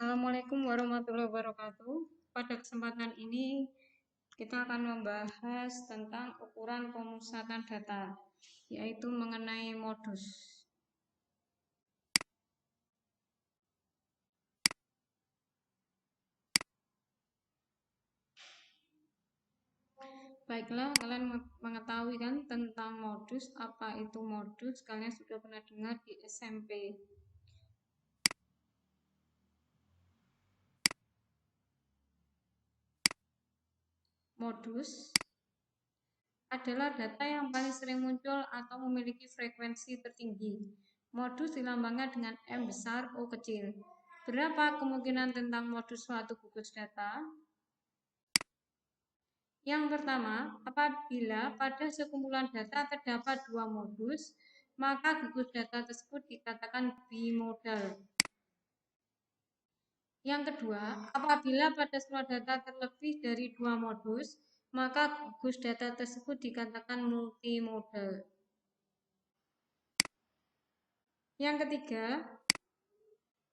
Assalamualaikum warahmatullahi wabarakatuh. Pada kesempatan ini kita akan membahas tentang ukuran pemusatan data, yaitu mengenai modus. Baiklah, kalian mengetahui kan tentang modus, apa itu modus? Kalian sudah pernah dengar di SMP. Modus adalah data yang paling sering muncul atau memiliki frekuensi tertinggi. Modus dilambangkan dengan M besar, O kecil. Berapa kemungkinan tentang modus suatu gugus data? Yang pertama, apabila pada sekumpulan data terdapat dua modus, maka gugus data tersebut dikatakan bimodal. Yang kedua, apabila pada sebuah data terlebih dari dua modus, maka gugus data tersebut dikatakan multimodal. Yang ketiga,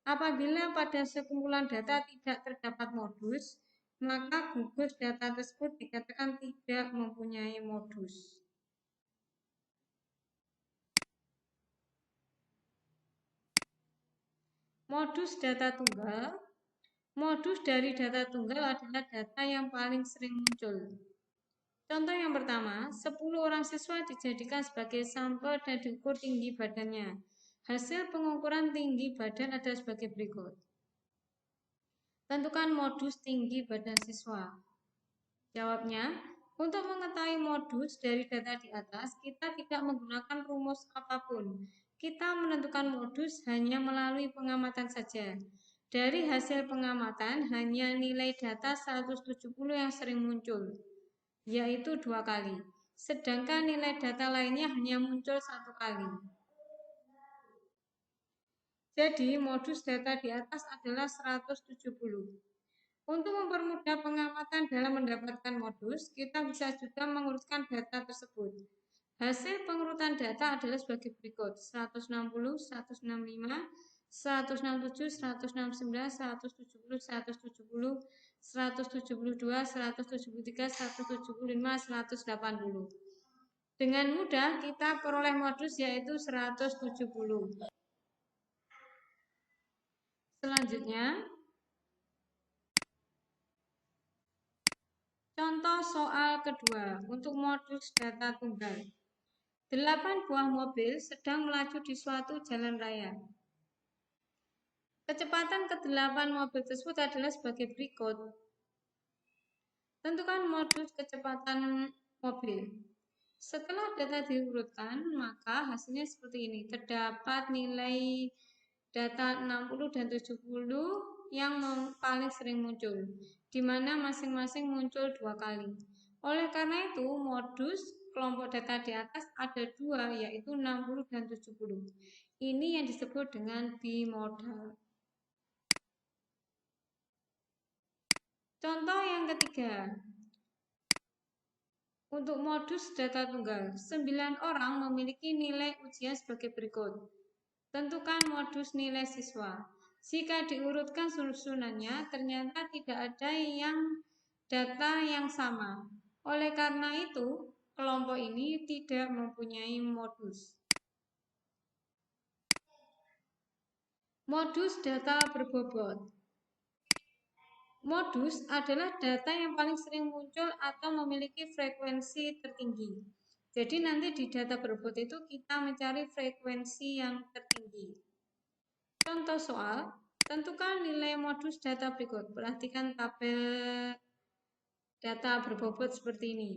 apabila pada sekumpulan data tidak terdapat modus, maka gugus data tersebut dikatakan tidak mempunyai modus. Modus data tunggal. Modus dari data tunggal adalah data yang paling sering muncul. Contoh yang pertama, 10 orang siswa dijadikan sebagai sampel dan diukur tinggi badannya. Hasil pengukuran tinggi badan adalah sebagai berikut. Tentukan modus tinggi badan siswa. Jawabnya, untuk mengetahui modus dari data di atas, kita tidak menggunakan rumus apapun. Kita menentukan modus hanya melalui pengamatan saja. Dari hasil pengamatan, hanya nilai data 170 yang sering muncul, yaitu 2 kali. Sedangkan nilai data lainnya hanya muncul 1 kali. Jadi, modus data di atas adalah 170. Untuk mempermudah pengamatan dalam mendapatkan modus, kita bisa juga mengurutkan data tersebut. Hasil pengurutan data adalah sebagai berikut: 160, 165, 167, 169, 170, 170, 172, 173, 175, 180. Dengan mudah kita peroleh modus yaitu 170. Selanjutnya, contoh soal kedua untuk modus data tunggal. 8 buah mobil sedang melaju di suatu jalan raya. Kecepatan ke-8 mobil tersebut adalah sebagai berikut. Tentukan modus kecepatan mobil. Setelah data diurutkan, maka hasilnya seperti ini. Terdapat nilai data 60 dan 70 yang paling sering muncul, di mana masing-masing muncul 2 kali. Oleh karena itu, modus kelompok data di atas ada 2, yaitu 60 dan 70. Ini yang disebut dengan bimodal. Contoh yang ketiga, untuk modus data tunggal, 9 orang memiliki nilai ujian sebagai berikut. Tentukan modus nilai siswa. Jika diurutkan susunannya, ternyata tidak ada yang data yang sama. Oleh karena itu, kelompok ini tidak mempunyai modus. Modus data berbobot. Modus adalah data yang paling sering muncul atau memiliki frekuensi tertinggi. Jadi nanti di data berbobot itu kita mencari frekuensi yang tertinggi. Contoh soal, tentukan nilai modus data berikut. Perhatikan tabel data berbobot seperti ini.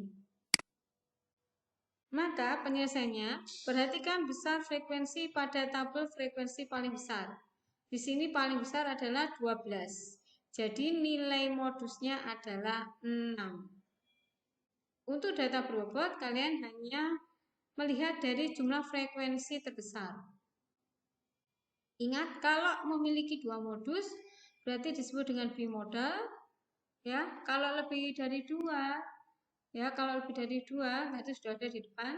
Maka penyelesaiannya, perhatikan besar frekuensi pada tabel frekuensi paling besar. Di sini paling besar adalah 12. Jadi nilai modusnya adalah 6. Untuk data berbobot, kalian hanya melihat dari jumlah frekuensi terbesar. Ingat, kalau memiliki 2 modus, berarti disebut dengan bimodal. Ya, kalau lebih dari 2, kalau lebih dari 2, berarti sudah ada di depan.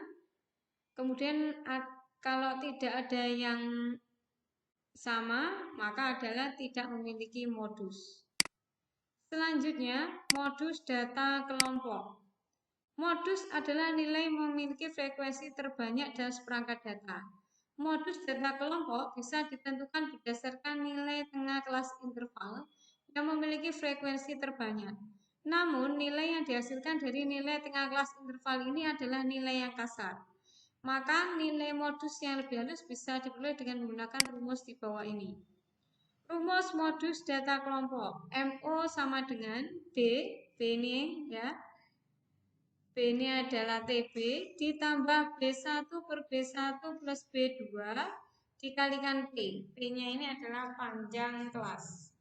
Kemudian kalau tidak ada yang sama, maka adalah tidak memiliki modus. Selanjutnya, modus data kelompok. Modus adalah nilai memiliki frekuensi terbanyak dalam seperangkat data. Modus data kelompok bisa ditentukan berdasarkan nilai tengah kelas interval yang memiliki frekuensi terbanyak. Namun, nilai yang dihasilkan dari nilai tengah kelas interval ini adalah nilai yang kasar. Maka, nilai modus yang lebih halus bisa diperoleh dengan menggunakan rumus di bawah ini. Rumus modus data kelompok, MO sama dengan B ini ya, B ini adalah TB ditambah B1 per B1 plus B2 dikalikan P. P-nya ini adalah panjang kelas.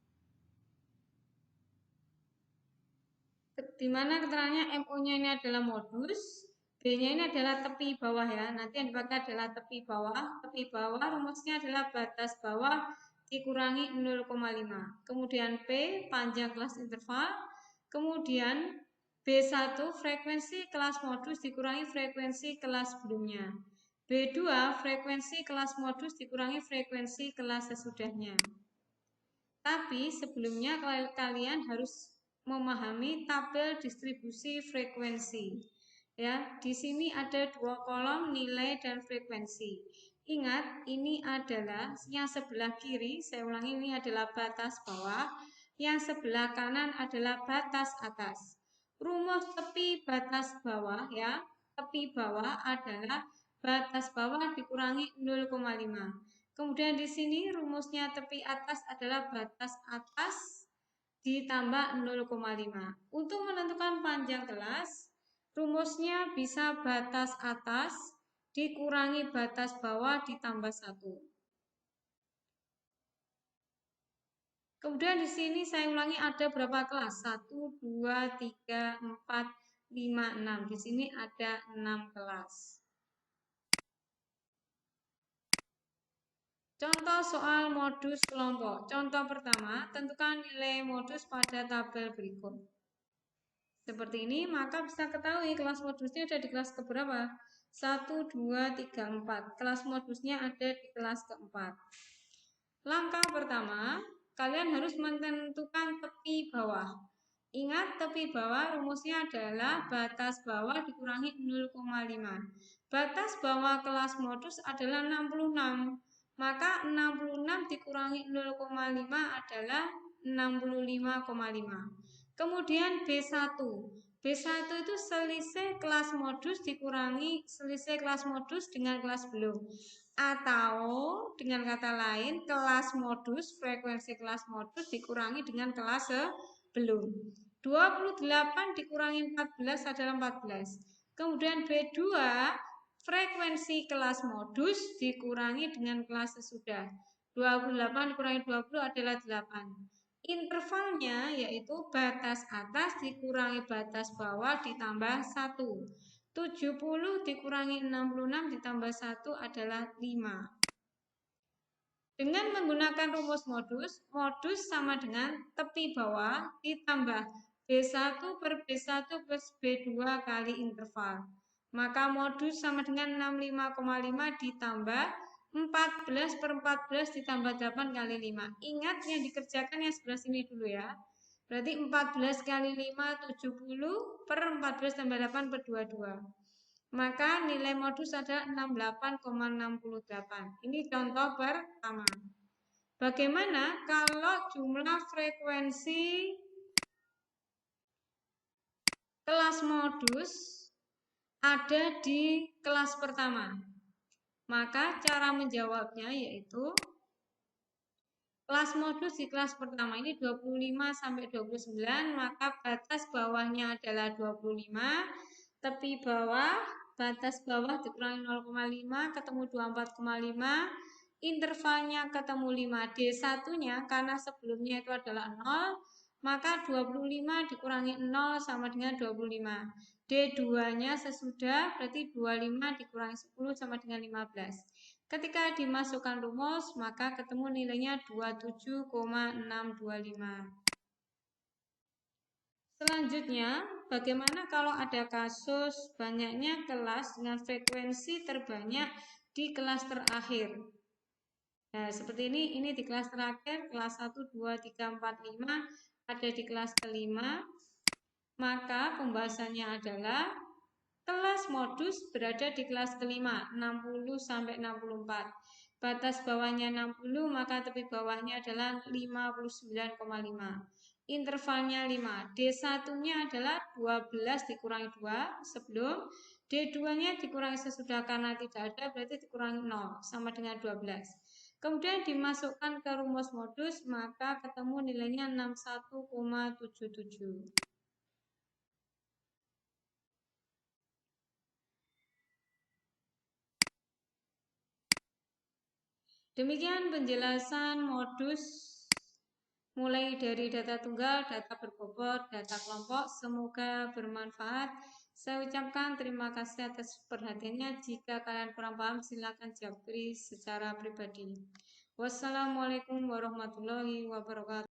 Di mana keterangannya MO-nya ini adalah modus, B-nya ini adalah tepi bawah ya. Nanti yang dipakai adalah tepi bawah. Tepi bawah rumusnya adalah batas bawah dikurangi 0,5. Kemudian P panjang kelas interval. Kemudian B1 frekuensi kelas modus dikurangi frekuensi kelas sebelumnya. B2 frekuensi kelas modus dikurangi frekuensi kelas sesudahnya. Tapi sebelumnya kalian harus memahami tabel distribusi frekuensi. Ya, di sini ada dua kolom nilai dan frekuensi. Ingat, ini adalah yang sebelah kiri, saya ulangi ini adalah batas bawah, yang sebelah kanan adalah batas atas. Rumus tepi batas bawah ya, tepi bawah adalah batas bawah dikurangi 0,5. Kemudian di sini rumusnya tepi atas adalah batas atas ditambah 0,5. Untuk menentukan panjang kelas, rumusnya bisa batas atas dikurangi batas bawah ditambah 1. Kemudian di sini saya ulangi ada berapa kelas? 1, 2, 3, 4, 5, 6. Di sini ada 6 kelas. Contoh soal modus kelompok. Contoh pertama, tentukan nilai modus pada tabel berikut. Seperti ini, maka bisa ketahui kelas modusnya ada di kelas keberapa? 1, 2, 3, 4. Kelas modusnya ada di kelas keempat. Langkah pertama, kalian harus menentukan tepi bawah. Ingat, tepi bawah rumusnya adalah batas bawah dikurangi 0,5. Batas bawah kelas modus adalah 66. Maka 66 dikurangi 0,5 adalah 65,5. Kemudian B1. B1 itu selisih kelas modus dikurangi selisih kelas modus dengan kelas belum. Atau dengan kata lain, kelas modus, frekuensi kelas modus dikurangi dengan kelas sebelum. 28 dikurangi 14 adalah 14. Kemudian B2, frekuensi kelas modus dikurangi dengan kelas sesudah. 28 dikurangi 20 adalah 8. Intervalnya yaitu batas atas dikurangi batas bawah ditambah 1. 70 dikurangi 66 ditambah 1 adalah 5. Dengan menggunakan rumus modus, modus sama dengan tepi bawah ditambah B1 per B1 plus B2 kali interval. Maka modus sama dengan 65,5 ditambah 14 per 14 ditambah 8 kali 5. Ingat yang dikerjakan yang sebelah sini dulu ya. Berarti 14 kali 5, 70 per 14 tambah 8 per 22. Maka nilai modus adalah 68,68. Ini contoh pertama. Bagaimana kalau jumlah frekuensi kelas modus ada di kelas pertama? Maka cara menjawabnya yaitu kelas modus di kelas pertama ini 25 sampai 29, maka batas bawahnya adalah 25, tepi bawah, batas bawah dikurangi 0,5, ketemu 24,5, intervalnya ketemu 5, D1-nya karena sebelumnya itu adalah 0, maka 25 dikurangi 0 sama dengan 25. D2-nya sesudah berarti 25 dikurangi 10 sama dengan 15. Ketika dimasukkan rumus, maka ketemu nilainya 27,625. Selanjutnya, bagaimana kalau ada kasus banyaknya kelas dengan frekuensi terbanyak di kelas terakhir? Nah, seperti ini di kelas terakhir, kelas 1, 2, 3, 4, 5, ada di kelas kelima. Maka pembahasannya adalah kelas modus berada di kelas kelima, 60 sampai 64. Batas bawahnya 60, maka tepi bawahnya adalah 59,5. Intervalnya 5. D1-nya adalah 12 dikurangi 2 sebelum, D2-nya dikurangi sesudah karena tidak ada, berarti dikurangi 0, sama dengan 12. Kemudian dimasukkan ke rumus modus, maka ketemu nilainya 61,77. Demikian penjelasan modus mulai dari data tunggal, data berbobot, data kelompok. Semoga bermanfaat. Saya ucapkan terima kasih atas perhatiannya. Jika kalian kurang paham, silakan japri secara pribadi. Wassalamualaikum warahmatullahi wabarakatuh.